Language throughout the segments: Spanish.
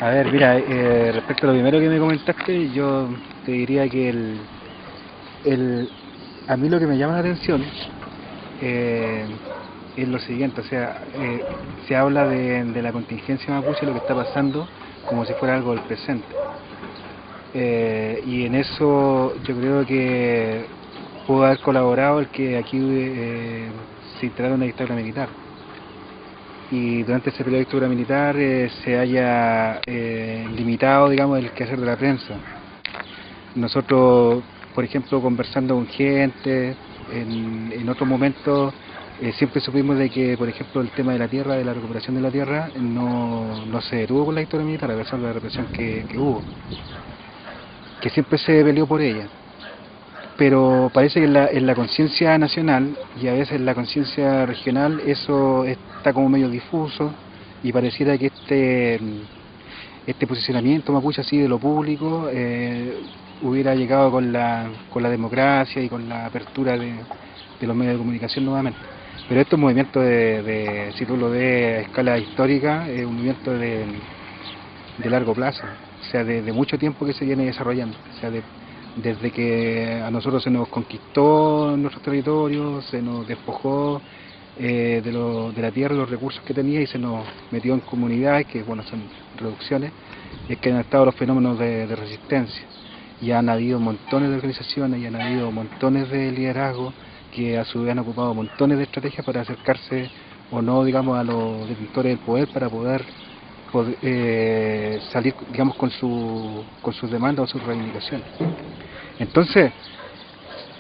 A ver, mira, respecto a lo primero que me comentaste, yo te diría que el, a mí lo que me llama la atención eh, es lo siguiente, o sea, se habla de la contingencia mapuche, lo que está pasando, como si fuera algo del presente. Y en eso yo creo que pudo haber colaborado el que aquí se instalara una dictadura militar. Y durante ese periodo de dictadura militar se haya limitado, digamos, el quehacer de la prensa. Nosotros, por ejemplo, conversando con gente, en otros momentos, siempre supimos de que, por ejemplo, el tema de la tierra, de la recuperación de la tierra, no se detuvo con la dictadura militar, a pesar de la represión que hubo, que siempre se peleó por ella. Pero parece que en la conciencia nacional y a veces en la conciencia regional eso está como medio difuso y pareciera que este posicionamiento mapuche así de lo público hubiera llegado con la democracia y con la apertura de los medios de comunicación nuevamente. Pero estos movimientos si tú lo ves a escala histórica, es un movimiento de largo plazo, o sea, de mucho tiempo que se viene desarrollando, o sea, desde que a nosotros se nos conquistó nuestro territorio, se nos despojó de la tierra, los recursos que tenía y se nos metió en comunidades, que bueno, son reducciones, es que han estado los fenómenos de resistencia. Y han habido montones de organizaciones y han habido montones de liderazgos que a su vez han ocupado montones de estrategias para acercarse o no, digamos, a los detentores del poder para poder salir, digamos, con sus demandas o sus reivindicaciones. Entonces,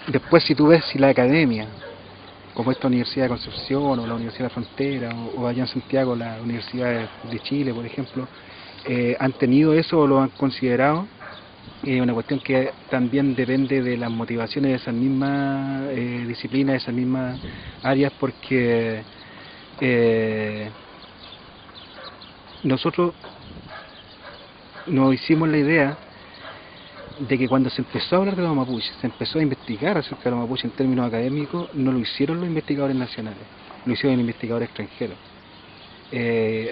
después si tú ves si la academia, como esta Universidad de Concepción o la Universidad de la Frontera o allá en Santiago la Universidad de Chile, por ejemplo, han tenido eso o lo han considerado, una cuestión que también depende de las motivaciones de esas mismas disciplinas, de esas mismas áreas, porque nosotros nos hicimos la idea de que cuando se empezó a hablar de los mapuches, se empezó a investigar acerca de los mapuches en términos académicos, no lo hicieron los investigadores nacionales, lo hicieron investigadores extranjeros.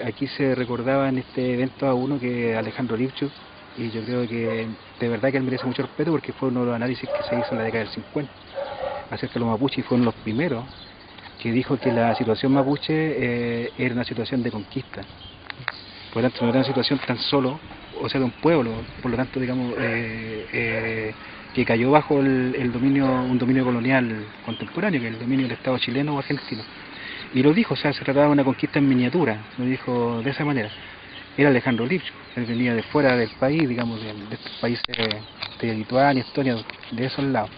Aquí se recordaba en este evento a uno que Alejandro Lipchuk, y yo creo que de verdad que él merece mucho respeto porque fue uno de los análisis que se hizo en la década del 50 acerca de los mapuches y fueron los primeros que dijo que la situación mapuche era una situación de conquista. Por lo tanto, no era una situación tan solo, o sea, de un pueblo, por lo tanto, digamos, que cayó bajo el dominio, un dominio colonial contemporáneo, que es el dominio del Estado chileno o argentino. Y lo dijo, o sea, se trataba de una conquista en miniatura, lo dijo de esa manera. Era Alejandro Lipchuk, él venía de fuera del país, digamos, de estos países de Lituania, Estonia, de esos lados.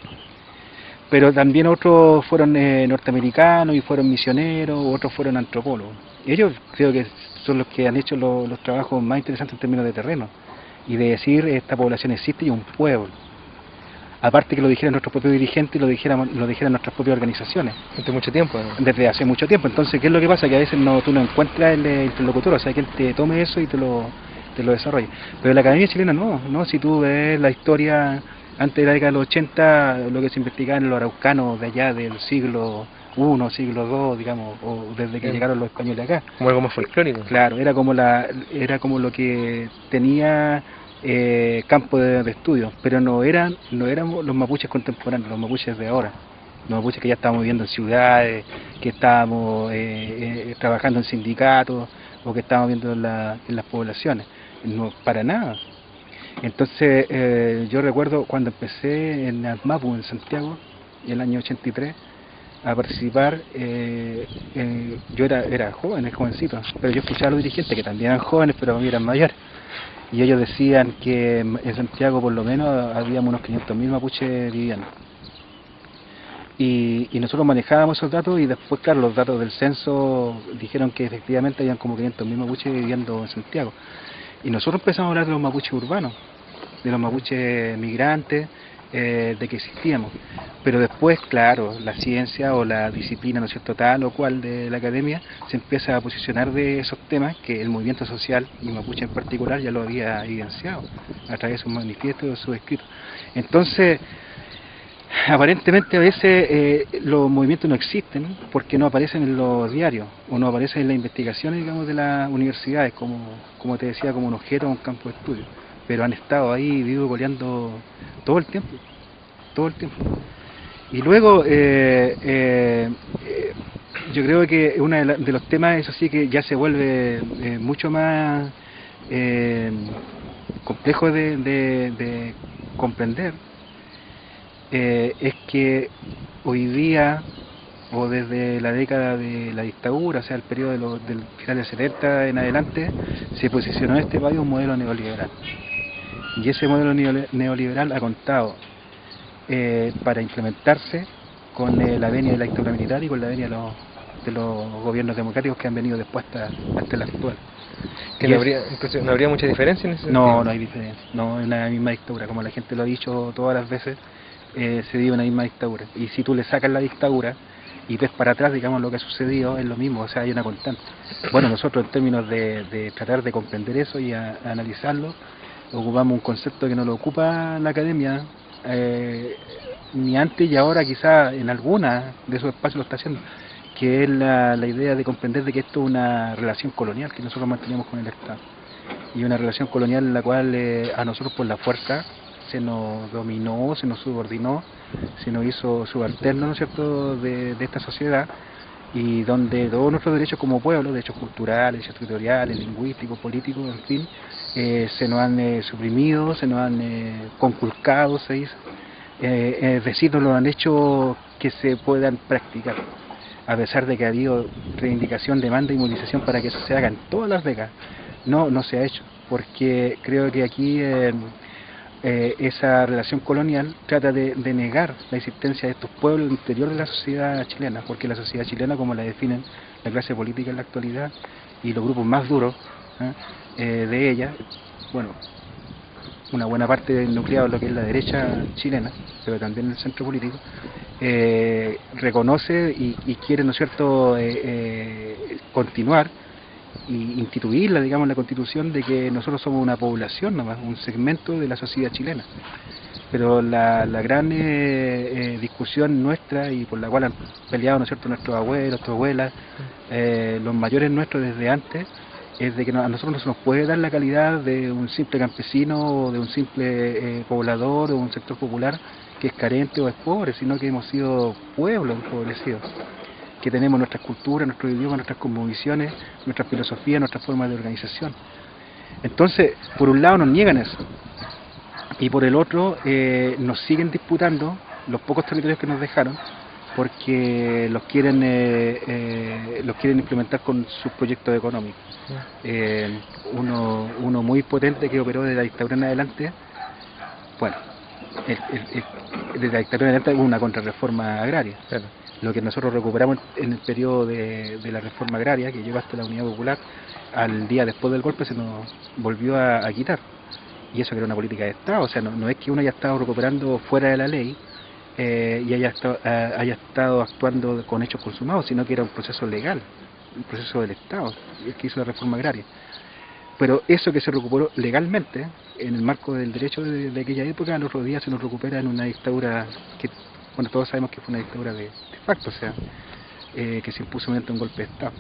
Pero también otros fueron norteamericanos y fueron misioneros, otros fueron antropólogos. Ellos creo que son los que han hecho los trabajos más interesantes en términos de terreno y de decir esta población existe y es un pueblo. Aparte que lo dijeran nuestros propios dirigentes y lo dijeran nuestras propias organizaciones. Desde mucho tiempo, ¿no? Desde hace mucho tiempo. Entonces, ¿qué es lo que pasa? Que a veces tú no encuentras el interlocutor, o sea, que él te tome eso y te lo desarrolle. Pero la Academia Chilena no, si tú ves la historia antes de la década de los 80, lo que se investigaba en los araucanos de allá del siglo I, siglo II, digamos, o desde que llegaron los españoles acá. Como algo más folclórico. Claro, era como lo que tenía campo de estudio, pero no éramos los mapuches contemporáneos, los mapuches de ahora, los mapuches que ya estábamos viviendo en ciudades, que estábamos trabajando en sindicatos o que estábamos viendo en las poblaciones, no, para nada. Entonces yo recuerdo cuando empecé en Asmapu, en Santiago, en el año 83, a participar, yo era joven, jovencito, pero yo escuchaba a los dirigentes que también eran jóvenes, pero para mí eran mayores. Y ellos decían que en Santiago por lo menos habíamos unos 500.000 mapuches viviendo. Y nosotros manejábamos esos datos y después, claro, los datos del censo dijeron que efectivamente habían como 500.000 mapuches viviendo en Santiago. Y nosotros empezamos a hablar de los mapuches urbanos, de los mapuches migrantes, de que existíamos. Pero después, claro, la ciencia o la disciplina, ¿no es cierto?, tal o cual de la academia, se empieza a posicionar de esos temas que el movimiento social, y mapuche en particular, ya lo había evidenciado a través de sus manifiestos y de sus escritos. Entonces, Aparentemente a veces los movimientos no existen porque no aparecen en los diarios o no aparecen en las investigaciones, digamos, de las universidades, como te decía, como un objeto o un campo de estudio, pero han estado ahí vivo coleando todo el tiempo, todo el tiempo. Y luego yo creo que uno de los temas, eso sí, que ya se vuelve mucho más complejo de comprender, es que hoy día, o desde la década de la dictadura, o sea, el periodo del final del 70 en adelante, se posicionó en este país un modelo neoliberal. Y ese modelo neoliberal ha contado para implementarse con la venia de la dictadura militar y con la venia de los gobiernos democráticos que han venido después hasta el actual. Que no habría, entonces, ¿no habría mucha diferencia en ese sentido? No, no hay diferencia, no es la misma dictadura, como la gente lo ha dicho todas las veces, se vive una misma dictadura. Y si tú le sacas la dictadura y ves para atrás, digamos, lo que ha sucedido, es lo mismo, o sea, hay una constante. Bueno, nosotros en términos de tratar de comprender eso y analizarlo, ocupamos un concepto que no lo ocupa la academia, ni antes y ahora quizá en alguna de esos espacios lo está haciendo, que es la idea de comprender de que esto es una relación colonial que nosotros mantenemos con el Estado, y una relación colonial en la cual a nosotros por la fuerza se nos dominó, se nos subordinó, se nos hizo subalterno, ¿no es cierto?, de esta sociedad, y donde todos nuestros derechos como pueblo, derechos culturales, derechos territoriales, lingüísticos, políticos, en fin, se nos han suprimido, se nos han conculcado, se dice, es decir, nos lo han hecho que se puedan practicar, a pesar de que ha habido reivindicación, demanda y movilización para que eso se haga en todas las décadas. No se ha hecho, porque creo que aquí esa relación colonial trata de negar la existencia de estos pueblos al interior de la sociedad chilena, porque la sociedad chilena, como la definen la clase política en la actualidad y los grupos más duros de ella, bueno, una buena parte nucleada de lo que es la derecha chilena, pero también el centro político, reconoce y quiere, ¿no es cierto?, continuar y instituirla, digamos, la Constitución, de que nosotros somos una población nomás, un segmento de la sociedad chilena. Pero la gran discusión nuestra, y por la cual han peleado, ¿no es cierto?, nuestros abuelos, nuestras abuelas, los mayores nuestros desde antes, es de que a nosotros no se nos puede dar la calidad de un simple campesino o de un simple poblador o un sector popular que es carente o es pobre, sino que hemos sido pueblos empobrecidos, que tenemos nuestras culturas, nuestros idiomas, nuestras cosmovisiones, nuestras filosofías, nuestras formas de organización. Entonces, por un lado nos niegan eso, y por el otro nos siguen disputando los pocos territorios que nos dejaron, porque los quieren implementar con sus proyectos económicos. Uno muy potente que operó desde la dictadura en adelante, bueno, desde la dictadura en adelante hubo una contrarreforma agraria. Claro. Lo que nosotros recuperamos en el periodo de la reforma agraria, que llegó hasta la Unidad Popular, al día después del golpe se nos volvió a quitar. Y eso que era una política de Estado, o sea, no es que uno haya estado recuperando fuera de la ley y haya estado actuando con hechos consumados, sino que era un proceso legal, un proceso del Estado, el que hizo la reforma agraria. Pero eso que se recuperó legalmente, en el marco del derecho de aquella época, al otro día se nos recupera en una dictadura que, bueno, todos sabemos que fue una dictadura de facto, o sea, que se impuso mediante un golpe de Estado.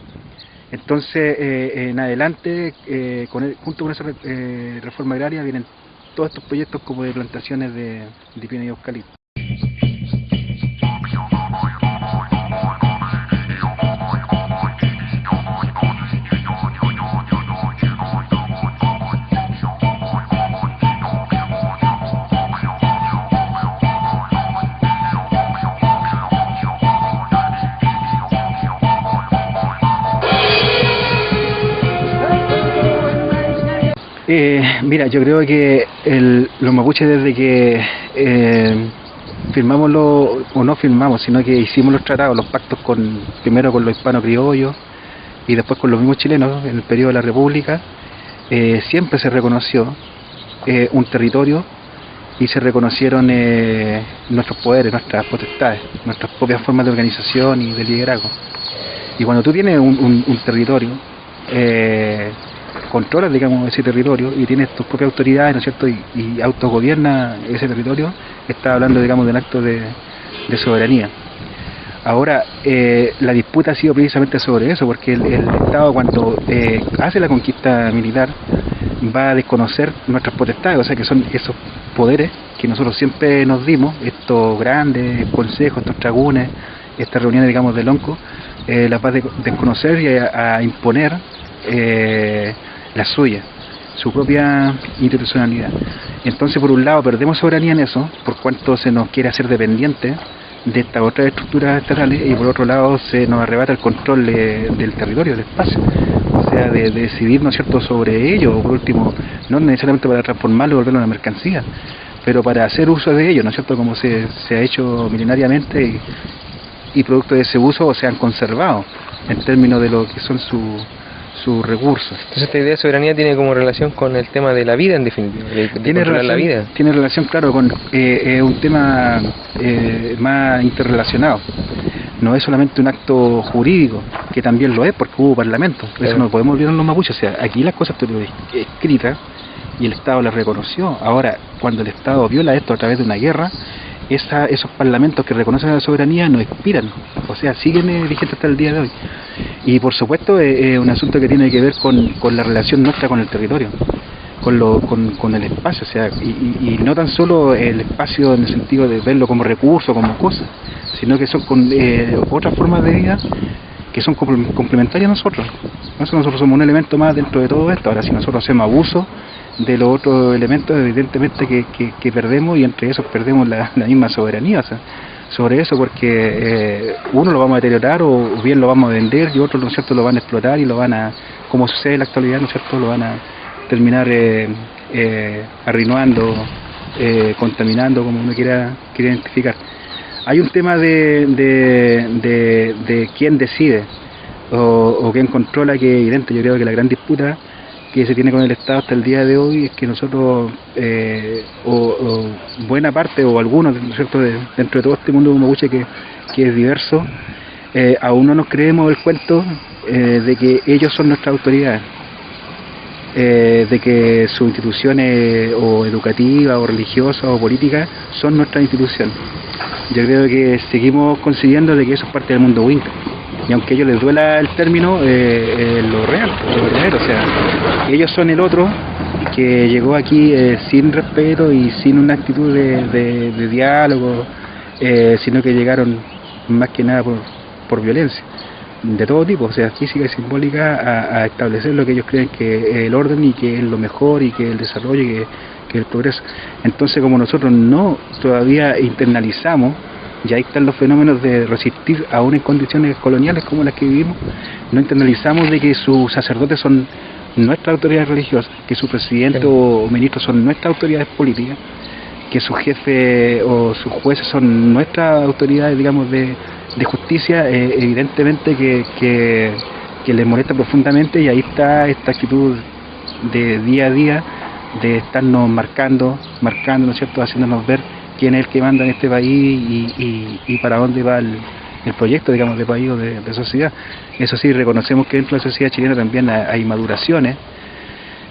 Entonces, en adelante, junto con esa reforma agraria, vienen todos estos proyectos como de plantaciones de pino y eucalipto. Mira, yo creo que los mapuches, desde que firmamos o no firmamos, sino que hicimos los tratados, los pactos primero con los hispanos criollos y después con los mismos chilenos en el periodo de la República, siempre se reconoció un territorio y se reconocieron nuestros poderes, nuestras potestades, nuestras propias formas de organización y de liderazgo. Y cuando tú tienes un territorio, controlas, digamos, ese territorio y tienes tus propias autoridades, ¿no es cierto?, y autogobierna ese territorio, está hablando, digamos, del acto de soberanía. Ahora, la disputa ha sido precisamente sobre eso, porque el Estado, cuando hace la conquista militar, va a desconocer nuestras potestades, o sea que son esos poderes que nosotros siempre nos dimos, estos grandes consejos, estos tragunes, estas reuniones, digamos, del ONCO, las va a desconocer y a imponer la suya, su propia institucionalidad. Entonces, por un lado, perdemos soberanía en eso, por cuanto se nos quiere hacer dependiente de estas otras estructuras estatales, y por otro lado se nos arrebata el control del territorio, del espacio, o sea, de decidir, ¿no es cierto?, sobre ello, o por último, no necesariamente para transformarlo y volverlo en una mercancía, pero para hacer uso de ello, ¿no es cierto?, como se ha hecho milenariamente, y producto de ese uso se han conservado en términos de lo que son sus recursos. Entonces esta idea de soberanía tiene como relación con el tema de la vida, en definitiva, de controlar la vida. Tiene relación, claro, con un tema más interrelacionado. No es solamente un acto jurídico, que también lo es porque hubo parlamento. Eso no podemos olvidar los mapuches. O sea, aquí las cosas estuvieron escritas y el Estado las reconoció. Ahora, cuando el Estado viola esto a través de una guerra, esos parlamentos que reconocen la soberanía no expiran, o sea, siguen vigentes hasta el día de hoy. Y por supuesto es un asunto que tiene que ver con la relación nuestra con el territorio, con el espacio, o sea, y no tan solo el espacio en el sentido de verlo como recurso, como cosa, sino que son con otras formas de vida que son complementarias a nosotros. Nosotros somos un elemento más dentro de todo esto. Ahora, si nosotros hacemos abuso de los otros elementos, evidentemente que perdemos, y entre esos perdemos la misma soberanía, o sea, sobre eso, porque uno lo vamos a deteriorar, o bien lo vamos a vender, y otros, ¿no es cierto?, lo van a explotar y lo van a, como sucede en la actualidad, ¿no es cierto?, lo van a terminar arruinando, contaminando, como uno quiera identificar. Hay un tema de quién decide o quién controla, que es evidente. Yo creo que la gran disputa que se tiene con el Estado hasta el día de hoy es que nosotros, o buena parte, o algunos, ¿no es cierto?, dentro de todo este mundo mapuche que es diverso, aún no nos creemos el cuento de que ellos son nuestras autoridades, de que sus instituciones o educativas o religiosas o políticas son nuestras instituciones. Yo creo que seguimos consiguiendo de que eso es parte del mundo Winca, y aunque a ellos les duela el término, lo real, lo verdadero, o sea, ellos son el otro que llegó aquí sin respeto y sin una actitud de diálogo, sino que llegaron más que nada por violencia de todo tipo, o sea, física y simbólica, a establecer lo que ellos creen que es el orden, y que es lo mejor, y que es el desarrollo, y que es el progreso. Entonces, como nosotros no todavía internalizamos, y ahí están los fenómenos de resistir aún en condiciones coloniales como las que vivimos, no internalizamos de que sus sacerdotes son nuestras autoridades religiosas, que su presidente o ministros son nuestras autoridades políticas, que su jefe o sus jueces son nuestras autoridades, digamos, de justicia. Evidentemente que les molesta profundamente, y ahí está esta actitud de día a día, de estarnos marcando, ¿no es cierto?, haciéndonos ver quién es el que manda en este país y para dónde va el proyecto, digamos, de país o de sociedad. Eso sí, reconocemos que dentro de la sociedad chilena también hay maduraciones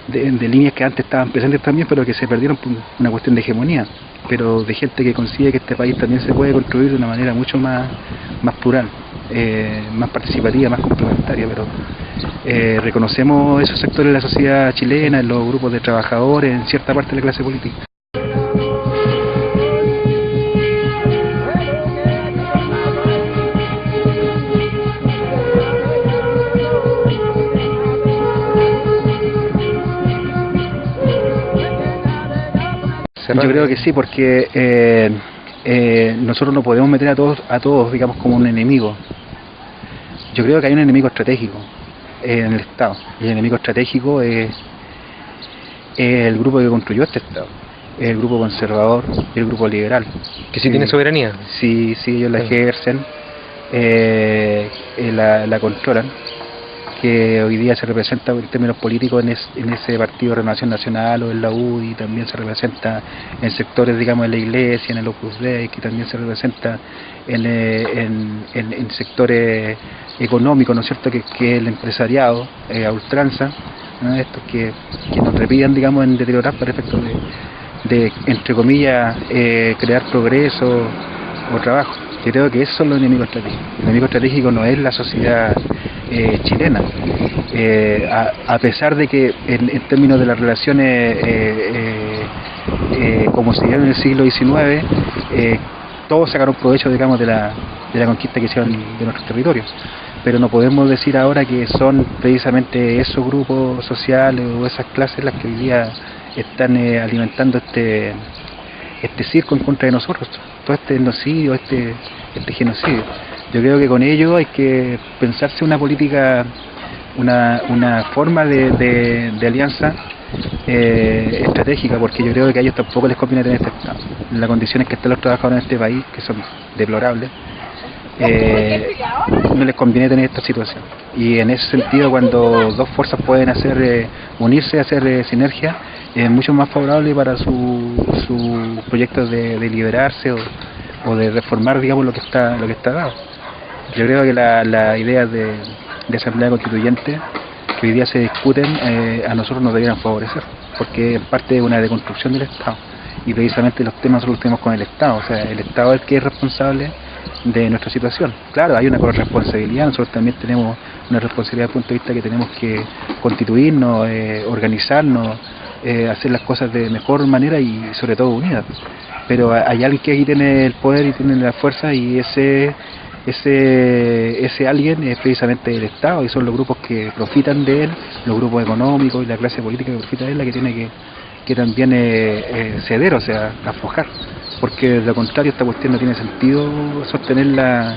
de líneas que antes estaban presentes también, pero que se perdieron por una cuestión de hegemonía, pero de gente que consigue que este país también se puede construir de una manera mucho más plural, más participativa, más complementaria. Pero reconocemos esos sectores de la sociedad chilena, en los grupos de trabajadores, en cierta parte de la clase política. Yo creo que sí, porque nosotros no podemos meter a todos, digamos, como un enemigo. Yo creo que hay un enemigo estratégico en el Estado, y el enemigo estratégico es el grupo que construyó este Estado, el grupo conservador y el grupo liberal. Que sí tiene soberanía. Sí, ellos la ejercen, la controlan, que hoy día se representa en términos políticos en ese partido Renovación Nacional o en la U, y también se representa en sectores, digamos, de la iglesia, en el Opus Dei, que también se representa en sectores económicos, ¿no es cierto?, que el empresariado a ultranza, ¿no? Estos que nos repiten, digamos, en deteriorar para efectos de entre comillas, crear progreso o trabajo. Yo creo que esos son los enemigos estratégicos. El enemigo estratégico no es la sociedad chilena. A pesar de que en términos de las relaciones como se dieron en el siglo XIX, todos sacaron provecho, digamos, de la conquista que hicieron de nuestros territorios, pero no podemos decir ahora que son precisamente esos grupos sociales o esas clases las que hoy día están alimentando este circo en contra de nosotros, todo este genocidio, este genocidio. Yo creo que con ello hay que pensarse una política, una forma de alianza estratégica, porque yo creo que a ellos tampoco les conviene tener este Estado. Las condiciones que están los trabajadores en este país, que son deplorables, no les conviene tener esta situación. Y en ese sentido, cuando dos fuerzas pueden unirse, hacer sinergia, es mucho más favorable para su proyecto de liberarse o de reformar, digamos, lo que está dado. Yo creo que las ideas de asamblea constituyente que hoy día se discuten a nosotros nos debieran favorecer, porque es parte de una deconstrucción del Estado, y precisamente los temas nosotros los tenemos con el Estado, o sea, el Estado es el que es responsable de nuestra situación. Claro, hay una corresponsabilidad, nosotros también tenemos una responsabilidad desde el punto de vista que tenemos que constituirnos, organizarnos, hacer las cosas de mejor manera y sobre todo unidas. Pero hay alguien que aquí tiene el poder y tiene la fuerza, y ese alguien es precisamente el Estado, y son los grupos que profitan de él, los grupos económicos y la clase política que profita de él, la que tiene que también ceder, o sea, aflojar, porque de lo contrario esta cuestión no tiene sentido sostenerla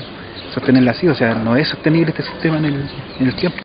así, o sea, no es sostenible este sistema en el tiempo.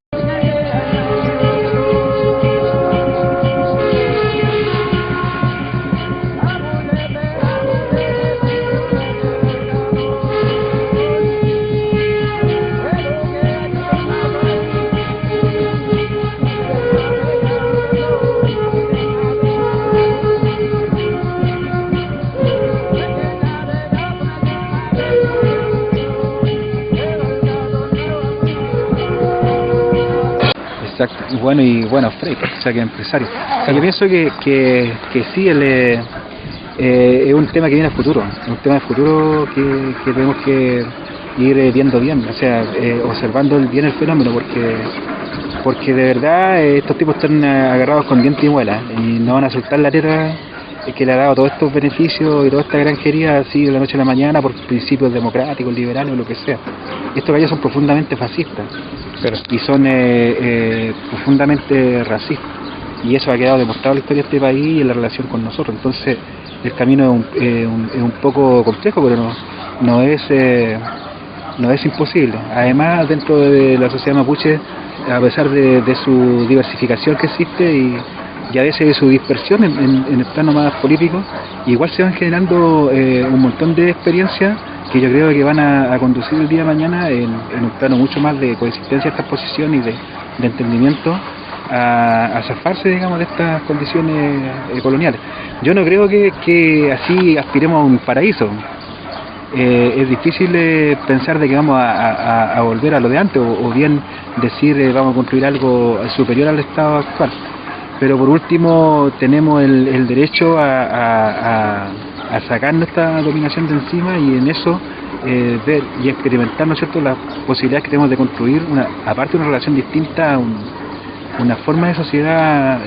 Exacto, bueno, Frey, o sea, que empresario. O sea, yo pienso que sí, es un tema que viene a futuro, es un tema de futuro que tenemos que ir viendo bien, o sea, observando bien el fenómeno, porque de verdad estos tipos están agarrados con dientes y muelas y no van a soltar la tierra que le ha dado todos estos beneficios y toda esta granjería así de la noche a la mañana por principios democráticos, liberales o lo que sea. Estos gallos son profundamente fascistas. Y son profundamente racistas, y eso ha quedado demostrado en la historia de este país y en la relación con nosotros. Entonces el camino es un poco complejo, pero no es imposible. Además, dentro de la sociedad mapuche, a pesar de su diversificación que existe y a veces de su dispersión en el plano más político, igual se van generando un montón de experiencias que yo creo que van a conducir el día de mañana en un plano mucho más de coexistencia de estas posiciones y de entendimiento a zafarse, digamos, de estas condiciones coloniales. Yo no creo que así aspiremos a un paraíso. Es difícil pensar de que vamos a volver a lo de antes o bien decir vamos a construir algo superior al estado actual. Pero por último tenemos el derecho a sacarnos esta dominación de encima y en eso ver y experimentar, ¿no es cierto?, las posibilidades que tenemos de construir aparte una relación distinta a una forma de sociedad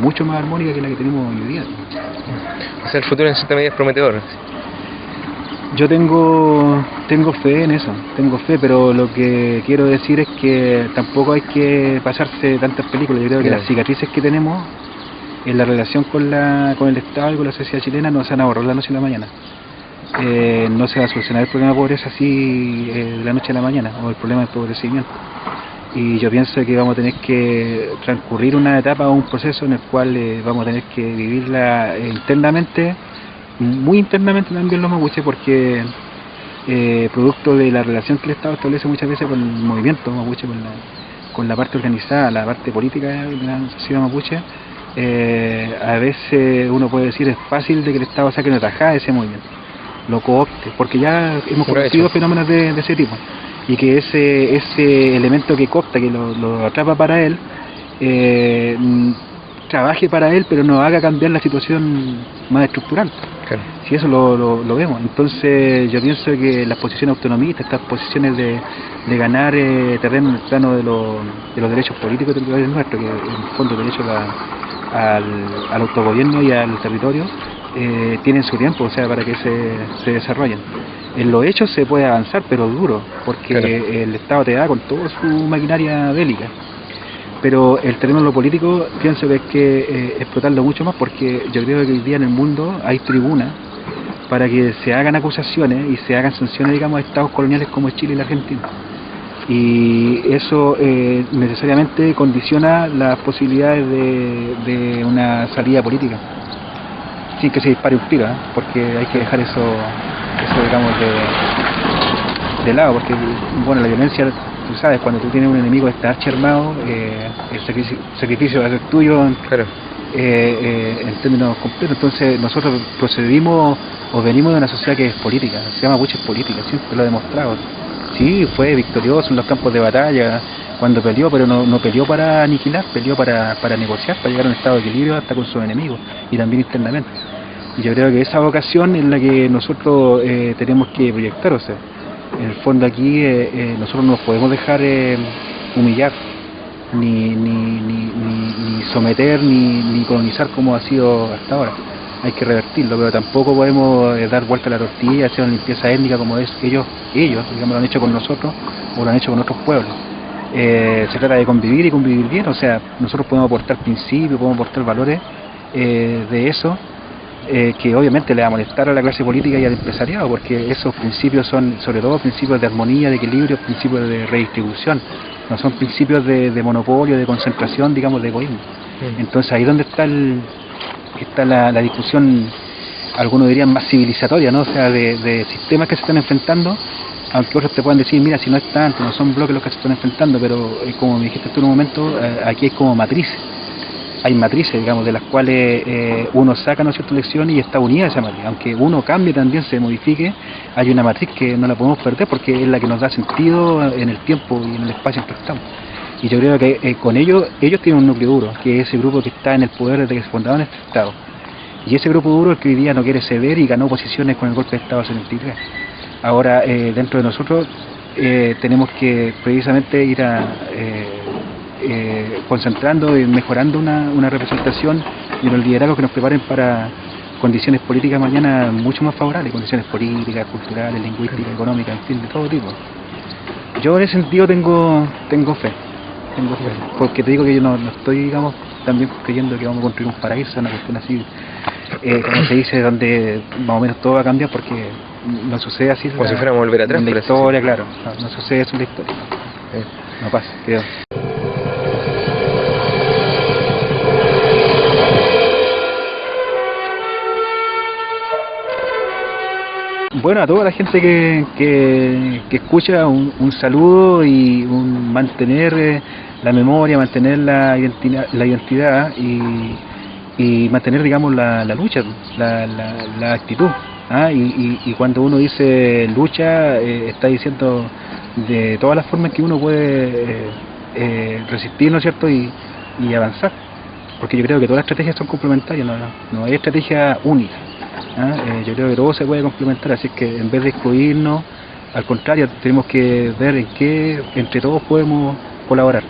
mucho más armónica que la que tenemos hoy día. O sea, el futuro en cierta medida es prometedor. Yo tengo fe en eso, tengo fe, pero lo que quiero decir es que tampoco hay que pasarse tantas películas. Yo creo que las cicatrices que tenemos en la relación con el Estado y con la sociedad chilena no se van a borrar la noche a la mañana. No se va a solucionar el problema de pobreza así de la noche a la mañana, o el problema del empobrecimiento. Y yo pienso que vamos a tener que transcurrir una etapa o un proceso en el cual vamos a tener que vivirla internamente, muy internamente también los mapuches, porque producto de la relación que el Estado establece muchas veces con el movimiento mapuche, con la parte organizada, la parte política de la sociedad mapuche, a veces uno puede decir es fácil de que el Estado saque una tajada de ese movimiento, lo coopte, porque ya hemos conocido fenómenos de ese tipo, y que ese elemento que coopta, que lo atrapa para él, trabaje para él, pero no haga cambiar la situación más estructural. Claro. Si eso lo vemos. Entonces yo pienso que las posiciones autonomistas, estas posiciones de ganar terreno en el plano de los derechos políticos del país nuestro, que en el fondo derecho al autogobierno y al territorio, tienen su tiempo, o sea, para que se desarrollen. En los hechos se puede avanzar, pero duro, porque claro, el Estado te da con toda su maquinaria bélica. Pero el terreno de lo político pienso que hay que explotarlo mucho más, porque yo creo que hoy día en el mundo hay tribunas para que se hagan acusaciones y se hagan sanciones, digamos, a estados coloniales como Chile y la Argentina. Y eso necesariamente condiciona las posibilidades de una salida política, sin que se dispare un tiro, porque hay que dejar eso digamos, de lado, porque bueno, la violencia, tú sabes, cuando tú tienes un enemigo que está archiarmado, el sacrificio va a ser tuyo, claro, en términos completos. Entonces nosotros procedimos o venimos de una sociedad que es política, se llama Mapuche es política, siempre lo ha demostrado. Sí, fue victorioso en los campos de batalla cuando peleó, pero no peleó para aniquilar, peleó para negociar, para llegar a un estado de equilibrio hasta con sus enemigos y también internamente. Y yo creo que esa vocación es la que nosotros tenemos que proyectar, o sea, en el fondo aquí nosotros no nos podemos dejar humillar, ni someter, ni colonizar como ha sido hasta ahora. Hay que revertirlo, pero tampoco podemos dar vuelta a la tortilla y hacer una limpieza étnica como es ellos digamos, lo han hecho con nosotros o lo han hecho con otros pueblos. Se trata de convivir y convivir bien, o sea, nosotros podemos aportar principios, podemos aportar valores de eso, que obviamente le va a molestar a la clase política y al empresariado, porque esos principios son sobre todo principios de armonía, de equilibrio, principios de redistribución, no son principios de monopolio, de concentración, digamos, de egoísmo. Entonces ahí es donde está la discusión, algunos dirían más civilizatoria, ¿no? O sea, de sistemas que se están enfrentando, aunque otros te puedan decir, mira, si no es tanto, no son bloques los que se están enfrentando, pero como me dijiste tú en un momento, aquí hay como matrices. Hay matrices, digamos, de las cuales uno saca, ¿no es cierto?, lecciones y está unida a esa matriz. Aunque uno cambie también, se modifique, hay una matriz que no la podemos perder porque es la que nos da sentido en el tiempo y en el espacio en que estamos. Y yo creo que con ellos tienen un núcleo duro, que es ese grupo que está en el poder desde que se fundaron este Estado. Y ese grupo duro es que hoy día no quiere ceder y ganó posiciones con el golpe de Estado del 73. Ahora, dentro de nosotros, tenemos que precisamente ir concentrando y mejorando una representación y unos liderazgos que nos preparen para condiciones políticas mañana mucho más favorables, condiciones políticas, culturales, lingüísticas, económicas, en fin, de todo tipo. Yo en ese sentido tengo fe, porque te digo que yo no estoy, digamos, también creyendo que vamos a construir un paraíso, una cuestión así, como se dice, donde más o menos todo va a cambiar, porque no sucede así. Como si fuéramos a volver atrás. En la historia, claro, no sucede eso en la historia. No pasa, creo. Bueno, a toda la gente que escucha, un saludo y mantener la memoria, mantener la identidad y mantener, digamos, la lucha, la actitud. Y cuando uno dice lucha, está diciendo de todas las formas que uno puede resistir, ¿no es cierto?, y avanzar. Porque yo creo que todas las estrategias son complementarias, no hay estrategia única. Yo creo que todo se puede complementar, así que en vez de excluirnos, al contrario, tenemos que ver en qué entre todos podemos colaborar.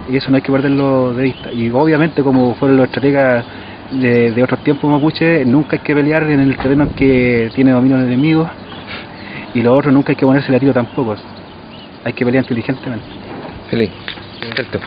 Y eso no hay que perderlo de vista. Y obviamente, como fueron los estrategas de otros tiempos mapuche, nunca hay que pelear en el terreno en que tiene dominio el enemigo, y lo otro, nunca hay que ponerse a tiro tampoco. Hay que pelear inteligentemente. Feliz. Perfecto.